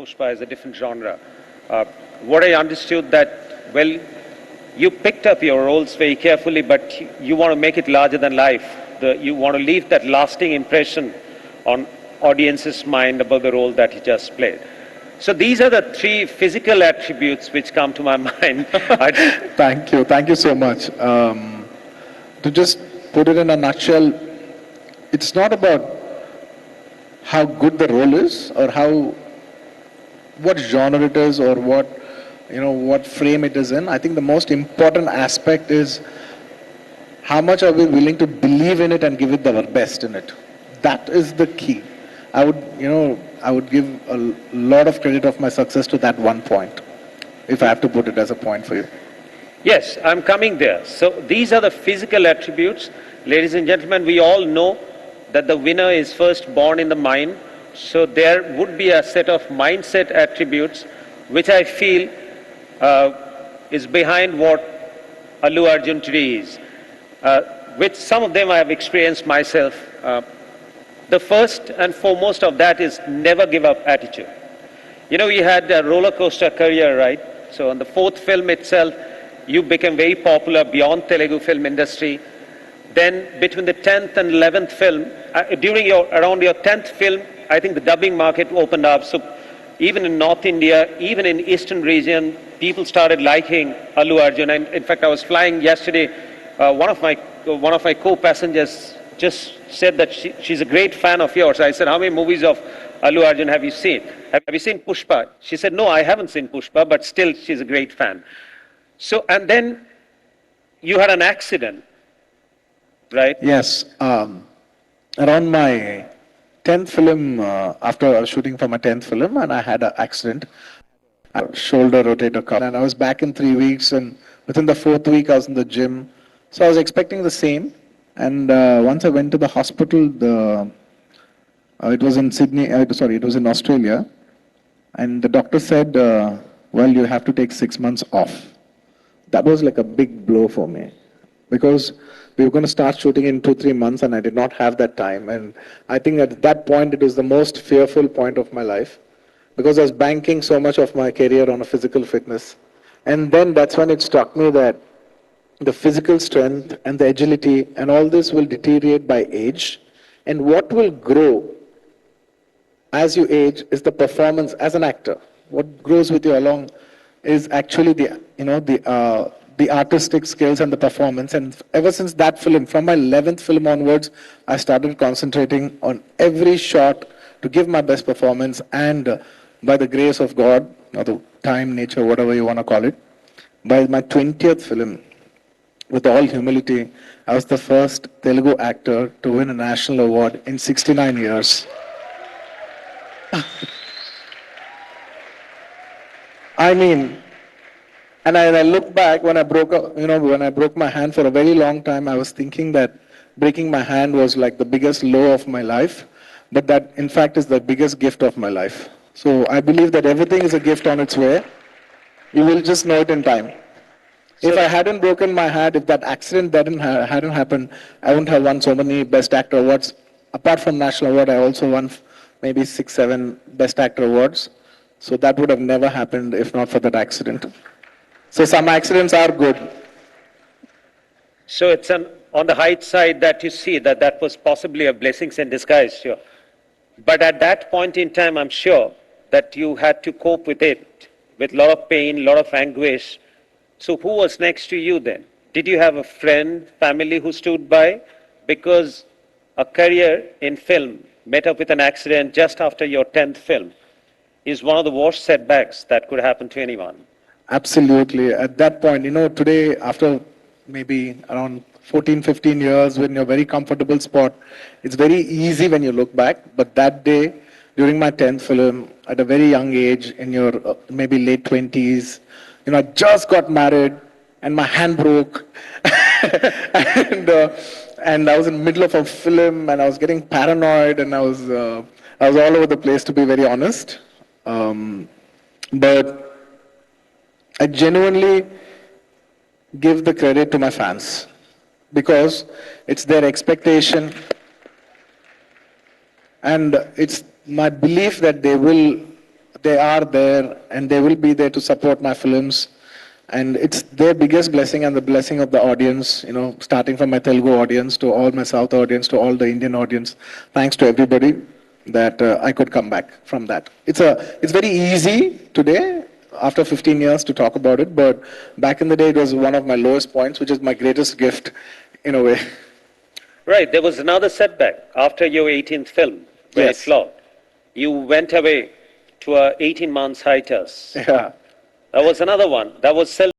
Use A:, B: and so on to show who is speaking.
A: Pushpa as a different genre. What I understood that, well, you picked up your roles very carefully, but you want to make it larger than life. You want to leave that lasting impression on audience's mind about the role that you just played. So these are the three physical attributes which come to my mind.
B: Thank you so much. To just put it in a nutshell, it's not about how good the role is or what genre it is or what frame it is in. I think the most important aspect is how much are we willing to believe in it and give it our best in it. That is the key. I would give a lot of credit of my success to that one point, if I have to put it as a point for you.
A: Yes, I'm coming there. So these are the physical attributes. Ladies and gentlemen, we all know that the winner is first born in the mind. So there would be a set of mindset attributes which I feel is behind what Allu Arjun today is. Which some of them I have experienced myself. The first and foremost of that is never give up attitude. You know, you had a roller coaster career, right? So on the fourth film itself, you became very popular beyond Telugu film industry. Then between the 10th and 11th film, around your 10th film, I think the dubbing market opened up. So even in North India, even in Eastern region, people started liking Allu Arjun. And in fact, I was flying yesterday. One of my co-passengers just said that she's a great fan of yours. I said, how many movies of Allu Arjun have you seen? Have you seen Pushpa? She said, no, I haven't seen Pushpa, but still she's a great fan. So, and then you had an accident, right?
B: Yes. Around my 10th film, after I was shooting for my 10th film, and I had an accident. Shoulder rotator cuff. And I was back in 3 weeks, and within the 4th week, I was in the gym. So I was expecting the same. And once I went to the hospital, it was in Sydney, it was in Australia. And the doctor said, well, you have to take 6 months off. That was like a big blow for me, because we were going to start shooting in 2-3 months, and I did not have that time. And I think at that point, it was the most fearful point of my life, because I was banking so much of my career on a physical fitness. And then that's when it struck me that the physical strength and the agility and all this will deteriorate by age. And what will grow as you age is the performance as an actor. What grows with you along is actually the artistic skills and the performance. And ever since that film, from my 11th film onwards, I started concentrating on every shot to give my best performance. And by the grace of God, or the time, nature, whatever you want to call it, by my 20th film, with all humility, I was the first Telugu actor to win a national award in 69 years. I mean, and I look back when I broke my hand for a very long time, I was thinking that breaking my hand was like the biggest low of my life, but that in fact is the biggest gift of my life. So I believe that everything is a gift on its way. You will just know it in time. If I hadn't broken my hand, if that accident hadn't happened, I wouldn't have won so many Best Actor awards. Apart from National Award, I also won maybe 6-7 Best Actor awards. So that would have never happened if not for that accident. So some accidents are good.
A: So it's on the height side that you see that was possibly a blessings in disguise, sure. But at that point in time, I'm sure that you had to cope with it, with a lot of pain, a lot of anguish. So who was next to you then? Did you have a friend, family who stood by? Because a career in film met up with an accident just after your 10th film is one of the worst setbacks that could happen to anyone.
B: Absolutely. At that point, today, after maybe around 14, 15 years, when you're very comfortable spot, it's very easy when you look back. But that day, during my 10th film, at a very young age, in your maybe late 20s, I just got married and my hand broke. and I was in the middle of a film and I was getting paranoid and I was all over the place, to be very honest. But I genuinely give the credit to my fans, because it's their expectation and it's my belief that they will they are there and they will be there to support my films. And it's their biggest blessing and the blessing of the audience, starting from my Telugu audience to all my South audience to all the Indian audience. Thanks to everybody that I could come back from that. It's very easy today after 15 years to talk about it, but back in the day it was one of my lowest points, which is my greatest gift in a way.
A: Right, there was another setback after your 18th film, where it
B: Yes.
A: flopped. You went away to a 18 months hiatus.
B: Yeah.
A: That was another one. That was self